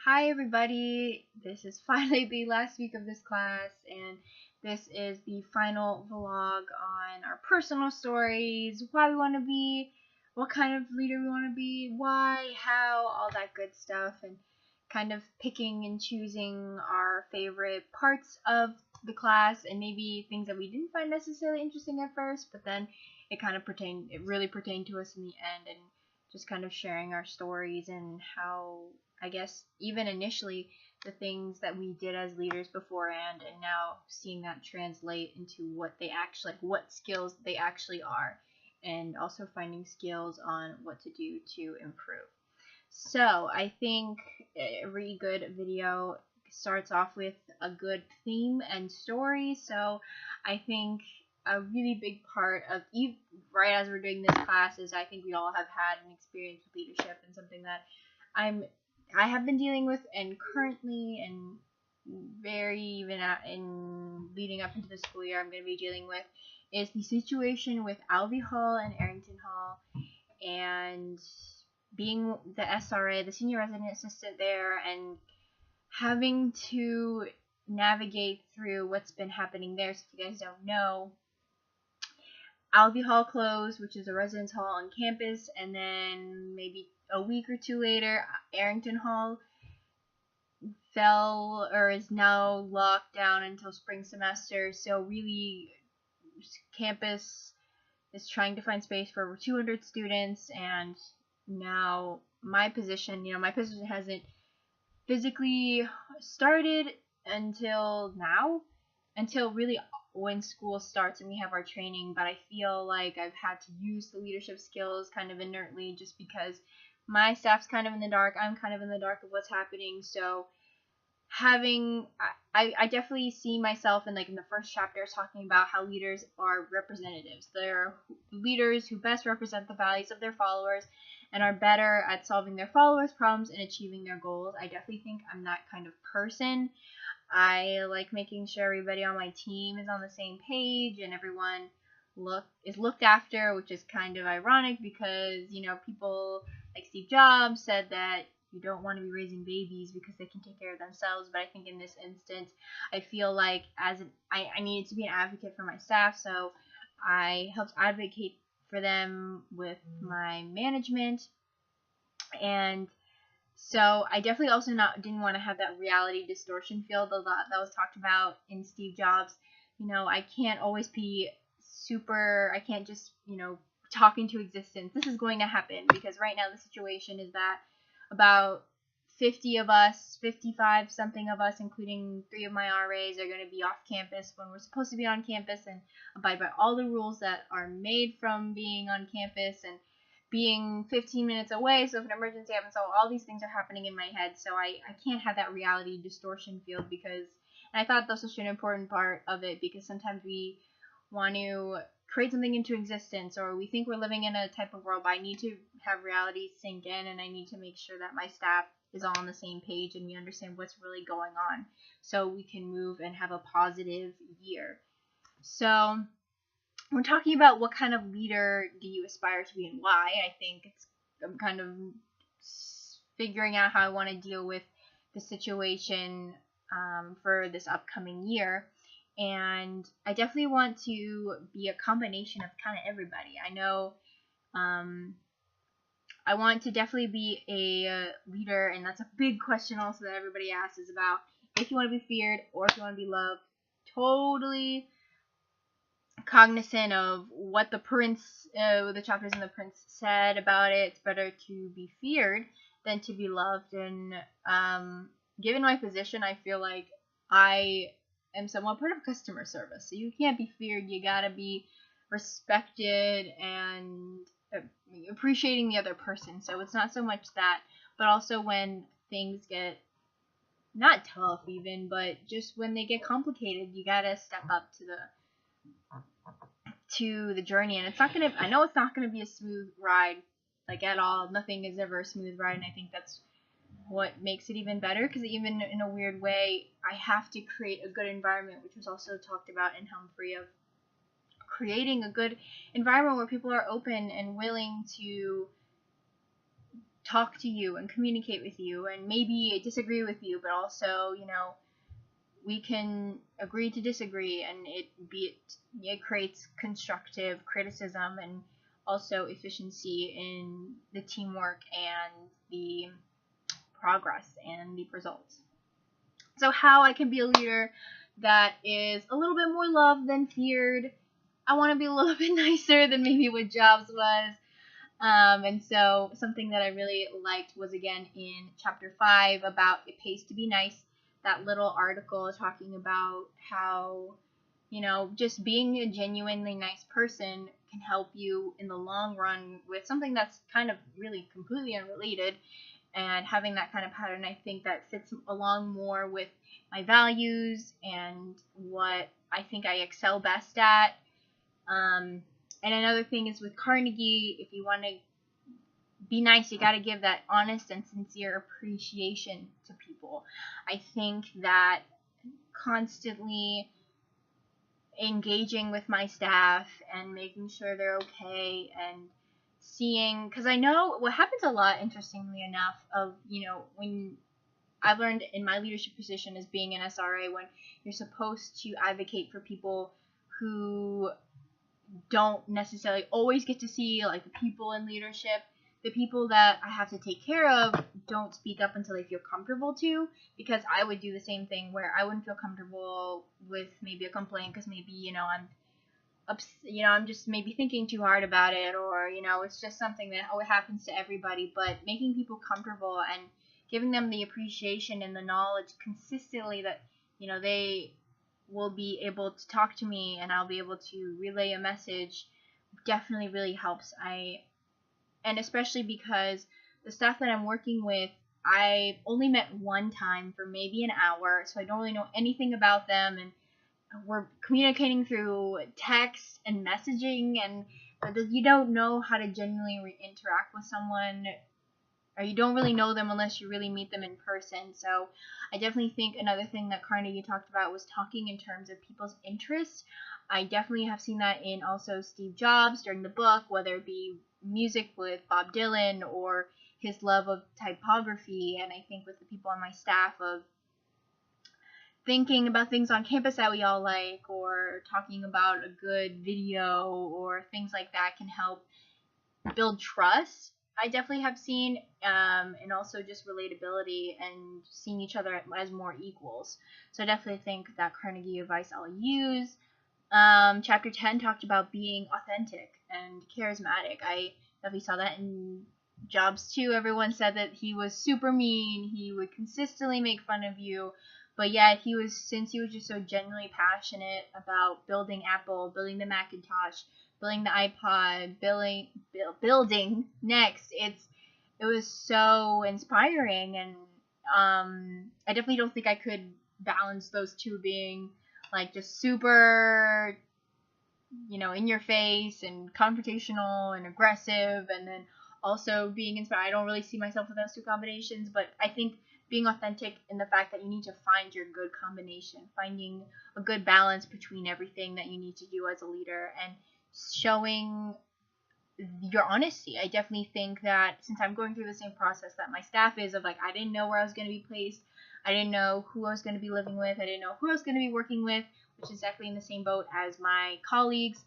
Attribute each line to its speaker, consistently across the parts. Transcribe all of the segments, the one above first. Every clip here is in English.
Speaker 1: Hi everybody, this is finally the last week of this class, and this is the final vlog on our personal stories, why we want to be, what kind of leader we want to be, why, how, all that good stuff, and kind of picking and choosing our favorite parts of the class, and maybe things that we didn't find necessarily interesting at first, but then it really pertained to us in the end, and just kind of sharing our stories and how, I guess, even initially the things that we did as leaders beforehand, and now seeing that translate into what skills they actually are, and also finding skills on what to do to improve. So I think every good video starts off with a good theme and story. So I think a really big part of right as we're doing this class is I think we all have had an experience with leadership, and something that I have been dealing with, and currently, and very even in leading up into the school year I'm going to be dealing with, is the situation with Alvey Hall and Arrington Hall, and being the SRA, the senior resident assistant there, and having to navigate through what's been happening there. So if you guys don't know, Alvey Hall closed, which is a residence hall on campus, and then maybe a week or two later, Arrington Hall fell or is now locked down until spring semester. So really, campus is trying to find space for over 200 students, and now my position hasn't physically started until really when school starts and we have our training, but I feel like I've had to use the leadership skills kind of inertly, just because my staff's kind of in the dark, I'm kind of in the dark of what's happening. So I definitely see myself in the first chapter talking about how leaders are representatives. They're leaders who best represent the values of their followers and are better at solving their followers' problems and achieving their goals. I definitely think I'm that kind of person. I like making sure everybody on my team is on the same page and everyone is looked after, which is kind of ironic because, people like Steve Jobs said that you don't want to be raising babies because they can take care of themselves. But I think in this instance, I feel like I needed to be an advocate for my staff, so I helped advocate for them with my management. And so I definitely also didn't want to have that reality distortion field that was talked about in Steve Jobs. I can't always be I can't just, talk into existence. This is going to happen, because right now the situation is that about 50 of us, 55 something of us, including 3 of my RAs, are going to be off campus when we're supposed to be on campus and abide by all the rules that are made from being on campus and being 15 minutes away. So if an emergency happens, all these things are happening in my head. So I can't have that reality distortion field, and I thought that's such an important part of it, because sometimes we want to create something into existence, or we think we're living in a type of world, but I need to have reality sink in, and I need to make sure that my staff is all on the same page and we understand what's really going on, so we can move and have a positive year. So we're talking about what kind of leader do you aspire to be and why. I think I'm kind of figuring out how I want to deal with the situation for this upcoming year. And I definitely want to be a combination of kind of everybody. I know I want to definitely be a leader, and that's a big question also that everybody asks, is about if you want to be feared or if you want to be loved. Totally cognizant of what the chapters in the Prince said about it. It's better to be feared than to be loved. And given my position, I feel like I am somewhat part of customer service. So you can't be feared. You gotta be respected and appreciating the other person. So it's not so much that, but also when things get not tough even, but just when they get complicated, you gotta step up to the journey. And I know it's not gonna be a smooth ride, at all. Nothing is ever a smooth ride, and I think that's what makes it even better, because even in a weird way, I have to create a good environment, which was also talked about in Humphrey, of creating a good environment where people are open and willing to talk to you and communicate with you and maybe disagree with you, but also, we can agree to disagree, and it creates constructive criticism and also efficiency in the teamwork and the progress and the results. So how I can be a leader that is a little bit more loved than feared. I want to be a little bit nicer than maybe what Jobs was. And so something that I really liked was, again, in chapter 5 about It Pays to Be Nice, that little article talking about how, just being a genuinely nice person can help you in the long run with something that's kind of really completely unrelated. And having that kind of pattern, I think that fits along more with my values and what I think I excel best at. And another thing is with Carnegie, if you want to be nice, you got to give that honest and sincere appreciation to people. I think that constantly engaging with my staff and making sure they're okay and seeing, because I know what happens a lot, interestingly enough, of, when I've learned in my leadership position as being an SRA, when you're supposed to advocate for people who don't necessarily always get to see, like, the people in leadership, the people that I have to take care of don't speak up until they feel comfortable to, because I would do the same thing where I wouldn't feel comfortable with maybe a complaint because maybe, I'm just maybe thinking too hard about it, or, it's just something that happens to everybody. But making people comfortable and giving them the appreciation and the knowledge consistently that, they will be able to talk to me and I'll be able to relay a message definitely really helps. And especially because the staff that I'm working with, I only met one time for maybe an hour, so I don't really know anything about them, and we're communicating through text and messaging, and you don't know how to genuinely interact with someone, or you don't really know them unless you really meet them in person. So I definitely think another thing that Carnegie talked about was talking in terms of people's interests. I definitely have seen that in also Steve Jobs during the book, whether it be music with Bob Dylan or his love of typography, and I think with the people on my staff of thinking about things on campus that we all like, or talking about a good video or things like that can help build trust. I definitely have seen, and also just relatability and seeing each other as more equals. So I definitely think that Carnegie advice I'll use. Chapter 10 talked about being authentic and charismatic. I definitely saw that in Jobs too. Everyone said that he was super mean. He would consistently make fun of you. But yet since he was just so genuinely passionate about building Apple, building the Macintosh, building the iPod, building Next, it was so inspiring. And I definitely don't think I could balance those two, being like just super, in your face and confrontational and aggressive, and then also being inspired. I don't really see myself with those two combinations, but I think being authentic in the fact that you need to find your good combination, finding a good balance between everything that you need to do as a leader, and showing your honesty. I definitely think that since I'm going through the same process that my staff is, of like, I didn't know where I was going to be placed, I didn't know who I was going to be living with, I didn't know who I was going to be working with, which is definitely in the same boat as my colleagues.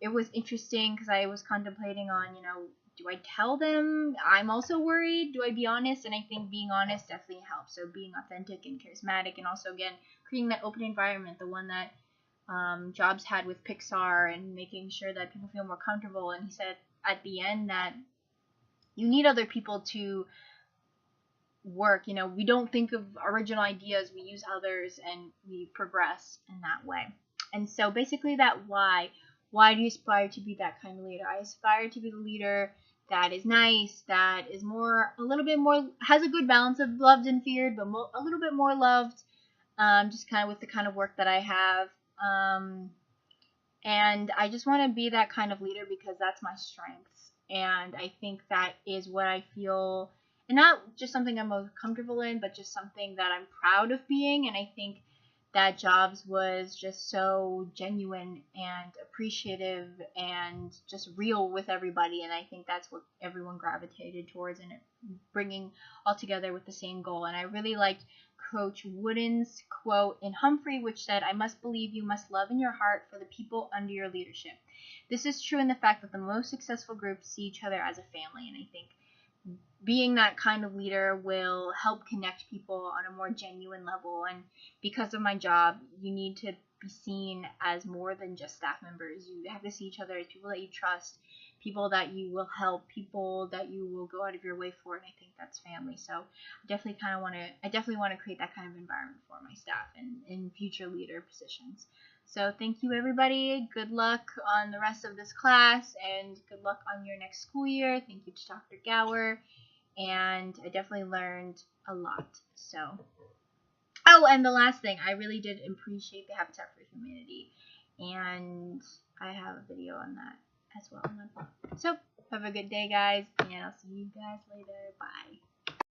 Speaker 1: It was interesting because I was contemplating on, do I tell them I'm also worried? Do I be honest? And I think being honest definitely helps. So being authentic and charismatic, and also, again, creating that open environment, the one that Jobs had with Pixar, and making sure that people feel more comfortable. And he said at the end that you need other people to work. We don't think of original ideas, we use others, and we progress in that way. And so basically that why do you aspire to be that kind of leader? I aspire to be the leader that is nice, that is a little bit more, has a good balance of loved and feared, but a little bit more loved, just kind of with the kind of work that I have. And I just want to be that kind of leader because that's my strengths. And I think that is what I feel, and not just something I'm most comfortable in, but just something that I'm proud of being. And I think that Jobs was just so genuine and appreciative and just real with everybody, and I think that's what everyone gravitated towards, and it bringing all together with the same goal. And I really liked Coach Wooden's quote in Humphrey, which said, "I must believe you must love in your heart for the people under your leadership. This is true in the fact that the most successful groups see each other as a family." And I think being that kind of leader will help connect people on a more genuine level. And because of my job, you need to be seen as more than just staff members. You have to see each other as people that you trust, people that you will help, people that you will go out of your way for, and I think that's family. So I definitely want to create that kind of environment for my staff and in future leader positions. So thank you, everybody. Good luck on the rest of this class, and good luck on your next school year. Thank you to Dr. Gower, and I definitely learned a lot. So, oh, and the last thing, I really did appreciate the Habitat for Humanity, and I have a video on that as well on my blog. So have a good day, guys, and I'll see you guys later. Bye.